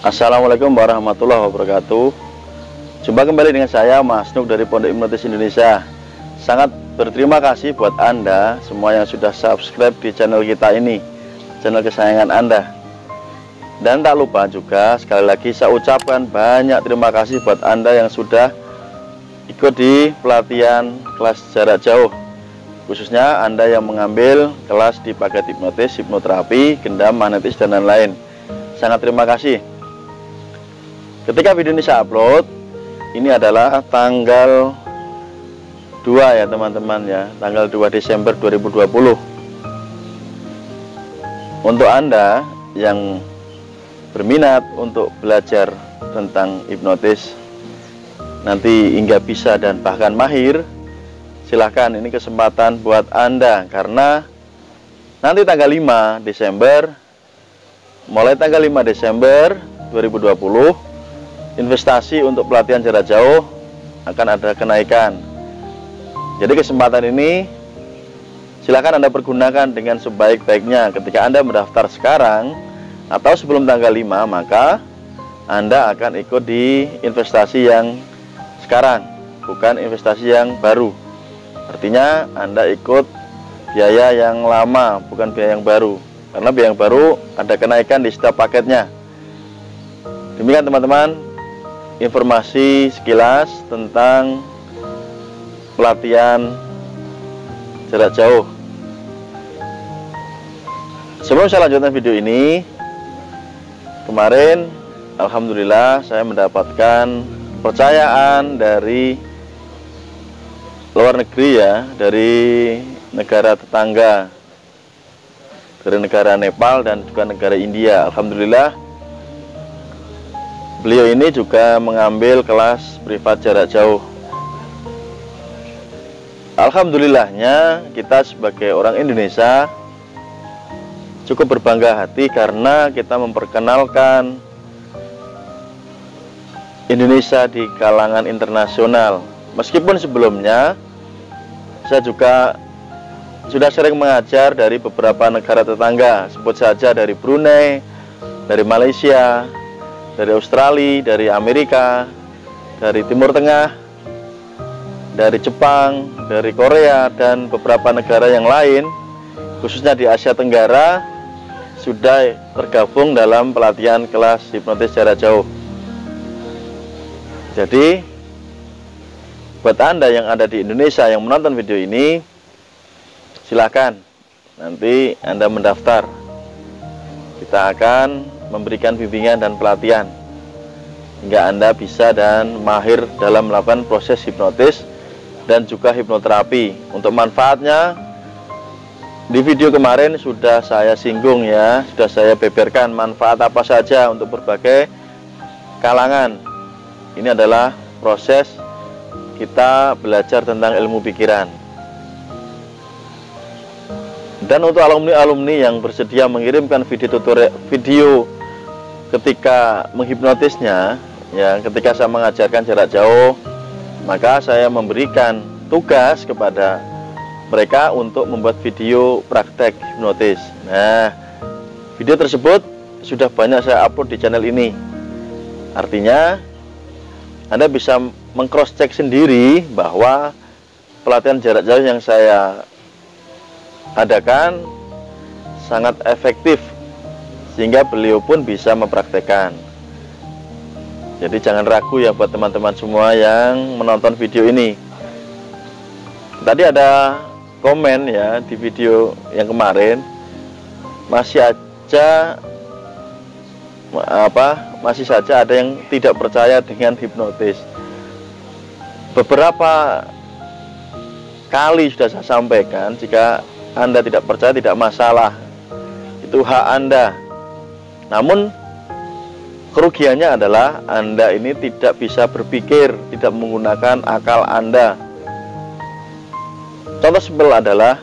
Assalamualaikum warahmatullahi wabarakatuh. Jumpa kembali dengan saya Mas Nuk dari Pondok Hipnotis Indonesia. Sangat berterima kasih buat Anda semua yang sudah subscribe di channel kita ini, channel kesayangan Anda. Dan tak lupa juga sekali lagi saya ucapkan banyak terima kasih buat Anda yang sudah ikut di pelatihan kelas jarak jauh, khususnya Anda yang mengambil kelas di paket hipnotis, hipnoterapi, gendam magnetis dan lain-lain. Sangat terima kasih. Ketika video ini saya upload, ini adalah tanggal 2 ya teman-teman ya, tanggal 2 Desember 2020. Untuk Anda yang berminat untuk belajar tentang hipnotis nanti hingga bisa dan bahkan mahir, silahkan, ini kesempatan buat Anda. Karena nanti tanggal 5 Desember, mulai tanggal 5 Desember 2020, investasi untuk pelatihan jarak jauh akan ada kenaikan. Jadi kesempatan ini silakan Anda pergunakan dengan sebaik-baiknya. Ketika Anda mendaftar sekarang atau sebelum tanggal 5, maka Anda akan ikut di investasi yang sekarang, bukan investasi yang baru. Artinya Anda ikut biaya yang lama, bukan biaya yang baru. Karena biaya yang baru ada kenaikan di setiap paketnya. Demikian teman-teman, informasi sekilas tentang pelatihan jarak jauh. Sebelum saya lanjutkan video ini, kemarin alhamdulillah saya mendapatkan percayaan dari luar negeri ya, dari negara tetangga, dari negara Nepal dan juga negara India. Alhamdulillah, beliau ini juga mengambil kelas privat jarak jauh. Alhamdulillahnya kita sebagai orang Indonesia cukup berbangga hati karena kita memperkenalkan Indonesia di kalangan internasional. Meskipun sebelumnya saya juga sudah sering mengajar dari beberapa negara tetangga, sebut saja dari Brunei, dari Malaysia, dari Australia, dari Amerika, dari Timur Tengah, dari Jepang, dari Korea, dan beberapa negara yang lain, khususnya di Asia Tenggara, sudah tergabung dalam pelatihan kelas hipnotis jarak jauh. Jadi, buat Anda yang ada di Indonesia yang menonton video ini, silakan nanti Anda mendaftar. Kita akan memberikan bimbingan dan pelatihan hingga Anda bisa dan mahir dalam melakukan proses hipnotis dan juga hipnoterapi. Untuk manfaatnya, di video kemarin sudah saya singgung ya, sudah saya beberkan manfaat apa saja untuk berbagai kalangan. Ini adalah proses kita belajar tentang ilmu pikiran. Dan untuk alumni-alumni yang bersedia mengirimkan video tutorial, video ketika menghipnotisnya ya, ketika saya mengajarkan jarak jauh, maka saya memberikan tugas kepada mereka untuk membuat video praktek hipnotis. Nah, video tersebut sudah banyak saya upload di channel ini. Artinya Anda bisa meng-cross check sendiri bahwa pelatihan jarak jauh yang saya adakan sangat efektif, sehingga beliau pun bisa mempraktekkan. Jadi jangan ragu ya buat teman-teman semua yang menonton video ini. Tadi ada komen ya di video yang kemarin, masih saja ada yang tidak percaya dengan hipnotis. Beberapa kali sudah saya sampaikan, jika Anda tidak percaya tidak masalah, itu hak Anda. Namun kerugiannya adalah Anda ini tidak bisa berpikir, tidak menggunakan akal Anda. Contoh simpel adalah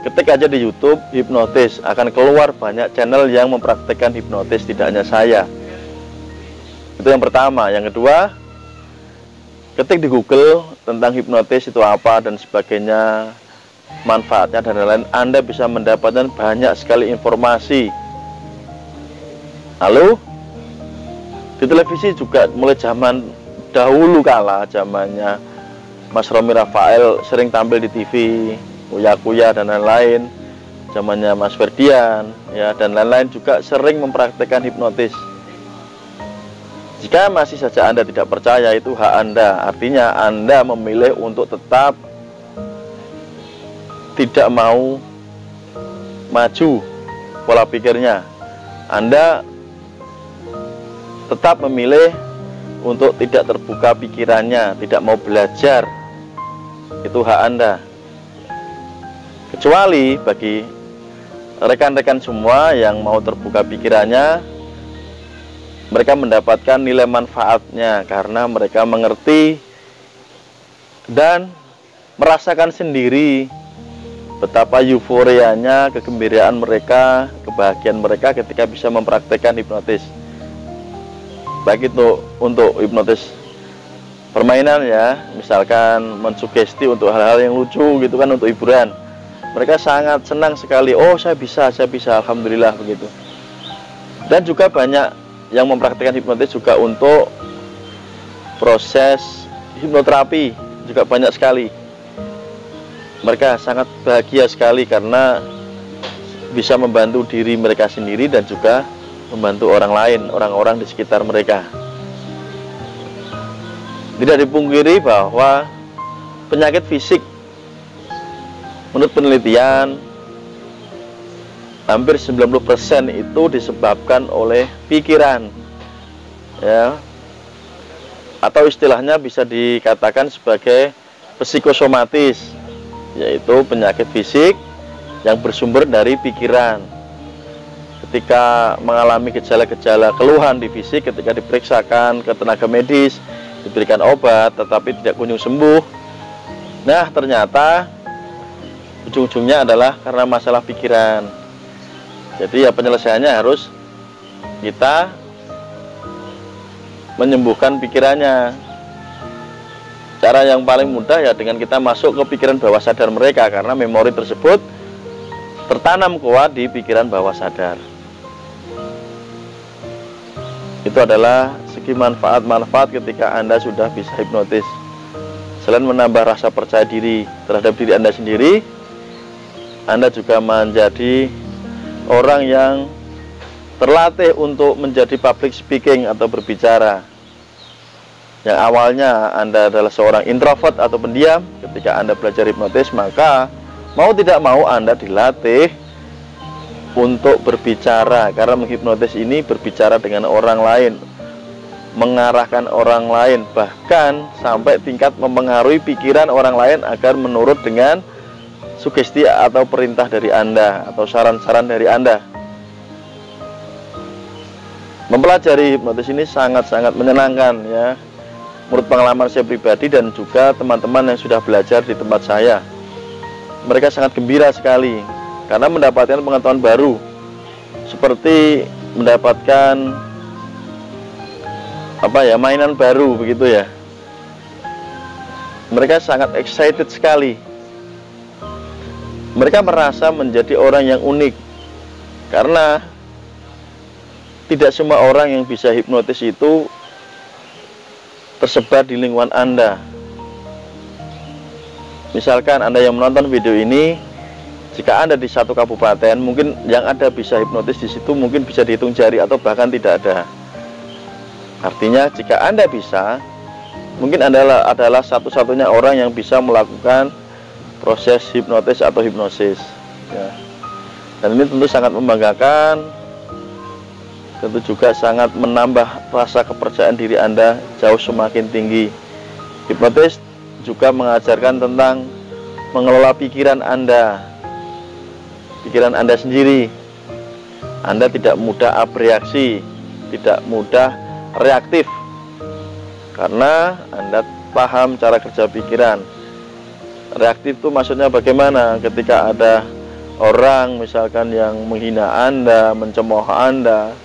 ketik aja di YouTube hipnotis, akan keluar banyak channel yang mempraktekkan hipnotis, tidak hanya saya. Itu yang pertama. Yang kedua, ketik di Google tentang hipnotis itu apa dan sebagainya, manfaatnya dan lain-lain, Anda bisa mendapatkan banyak sekali informasi. Lalu Di televisi juga mulai zaman dahulu kala, zamannya Mas Romi Rafael sering tampil di TV, Uya Kuya dan lain-lain. Zamannya Mas Ferdian ya dan lain-lain juga sering mempraktekkan hipnotis. Jika masih saja Anda tidak percaya, itu hak Anda. Artinya Anda memilih untuk tetap tidak mau maju pola pikirnya. Anda tetap memilih untuk tidak terbuka pikirannya, tidak mau belajar. Itu hak Anda. Kecuali bagi rekan-rekan semua yang mau terbuka pikirannya, mereka mendapatkan nilai manfaatnya karena mereka mengerti dan merasakan sendiri betapa euforianya, kegembiraan mereka, kebahagiaan mereka ketika bisa mempraktekkan hipnotis. Baik itu untuk hipnotis permainan ya, misalkan mensugesti untuk hal-hal yang lucu gitu kan, untuk hiburan. Mereka sangat senang sekali, oh saya bisa, alhamdulillah begitu. Dan juga banyak yang mempraktikkan hipnotis juga untuk proses hipnoterapi, juga banyak sekali. Mereka sangat bahagia sekali karena bisa membantu diri mereka sendiri dan juga membantu orang lain, orang-orang di sekitar mereka. Tidak dipungkiri bahwa penyakit fisik menurut penelitian hampir 90% itu disebabkan oleh pikiran ya, atau istilahnya bisa dikatakan sebagai psikosomatis, yaitu penyakit fisik yang bersumber dari pikiran. Ketika mengalami gejala-gejala keluhan di fisik, ketika diperiksakan ke tenaga medis, diberikan obat tetapi tidak kunjung sembuh, nah ternyata ujung-ujungnya adalah karena masalah pikiran. Jadi ya penyelesaiannya harus kita menyembuhkan pikirannya. Cara yang paling mudah ya dengan kita masuk ke pikiran bawah sadar mereka, karena memori tersebut tertanam kuat di pikiran bawah sadar. Itu adalah segi manfaat-manfaat ketika Anda sudah bisa hipnotis. Selain menambah rasa percaya diri terhadap diri Anda sendiri, Anda juga menjadi orang yang terlatih untuk menjadi public speaking atau berbicara. Yang awalnya Anda adalah seorang introvert atau pendiam, ketika Anda belajar hipnotis, maka mau tidak mau Anda dilatih untuk berbicara, karena menghipnotis ini berbicara dengan orang lain, mengarahkan orang lain, bahkan sampai tingkat mempengaruhi pikiran orang lain agar menurut dengan sugesti atau perintah dari Anda atau saran-saran dari Anda. Mempelajari hipnotis ini sangat-sangat menyenangkan ya, menurut pengalaman saya pribadi dan juga teman-teman yang sudah belajar di tempat saya. Mereka sangat gembira sekali karena mendapatkan pengetahuan baru, seperti mendapatkan mainan baru begitu ya. Mereka sangat excited sekali. Mereka merasa menjadi orang yang unik, karena tidak semua orang yang bisa hipnotis itu tersebar di lingkungan Anda. Misalkan Anda yang menonton video ini, jika Anda di satu kabupaten, mungkin yang ada bisa hipnotis di situ mungkin bisa dihitung jari atau bahkan tidak ada. Artinya jika Anda bisa, mungkin Anda adalah satu-satunya orang yang bisa melakukan proses hipnotis atau hipnosis ya. Dan ini tentu sangat membanggakan, tentu juga sangat menambah rasa kepercayaan diri Anda jauh semakin tinggi. Hipnotis juga mengajarkan tentang mengelola pikiran Anda sendiri. Anda tidak mudah bereaksi, tidak mudah reaktif, karena Anda paham cara kerja pikiran. Reaktif itu maksudnya bagaimana? Ketika ada orang misalkan yang menghina Anda, mencemooh Anda,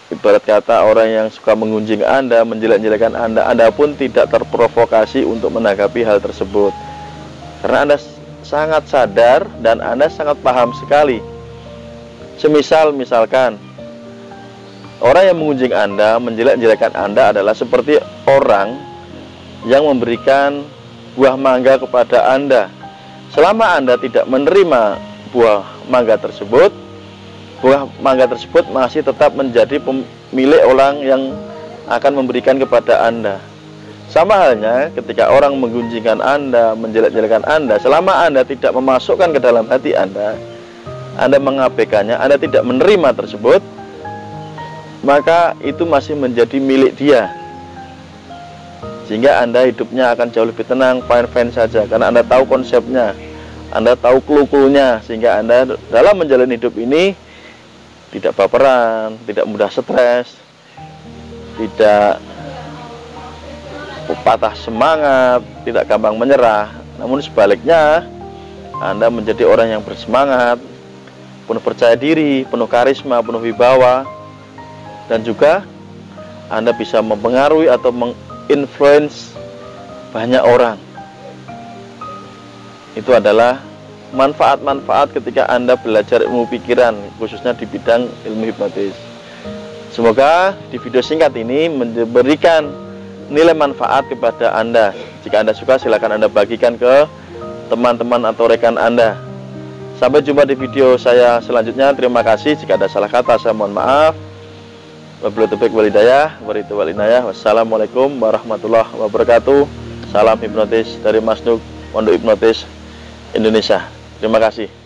ibarat kata orang yang suka mengunjing Anda, menjelek-jelekan Anda pun tidak terprovokasi untuk menanggapi hal tersebut, karena Anda sangat sadar dan Anda sangat paham sekali. Misalkan Orang yang mengunjing Anda, menjelek-jelekan Anda adalah seperti orang yang memberikan buah mangga kepada Anda. Selama Anda tidak menerima buah mangga tersebut, buah mangga tersebut masih tetap menjadi milik orang yang akan memberikan kepada Anda. Sama halnya ketika orang menggunjingkan Anda, menjelek-jelekan Anda, selama Anda tidak memasukkan ke dalam hati Anda mengabaikannya, Anda tidak menerima tersebut, maka itu masih menjadi milik dia. Sehingga Anda hidupnya akan jauh lebih tenang, fine-fine saja, karena Anda tahu konsepnya, Anda tahu clue-cluenya, sehingga Anda dalam menjalani hidup ini tidak baperan, tidak mudah stres, tidak patah semangat, tidak gampang menyerah. Namun sebaliknya, Anda menjadi orang yang bersemangat, penuh percaya diri, penuh karisma, penuh wibawa, dan juga Anda bisa mempengaruhi atau menginfluence banyak orang. Itu adalah manfaat-manfaat ketika Anda belajar ilmu pikiran, khususnya di bidang ilmu hipnotis. Semoga di video singkat ini memberikan nilai manfaat kepada Anda. Jika Anda suka, silakan Anda bagikan ke teman-teman atau rekan Anda. Sampai jumpa di video saya selanjutnya. Terima kasih. Jika ada salah kata, saya mohon maaf. Wabillahi taufiq wal hidayah. Wassalamualaikum warahmatullahi wabarakatuh. Salam hipnotis dari Mas Nuk, Pondok Hipnotis Indonesia. Terima kasih.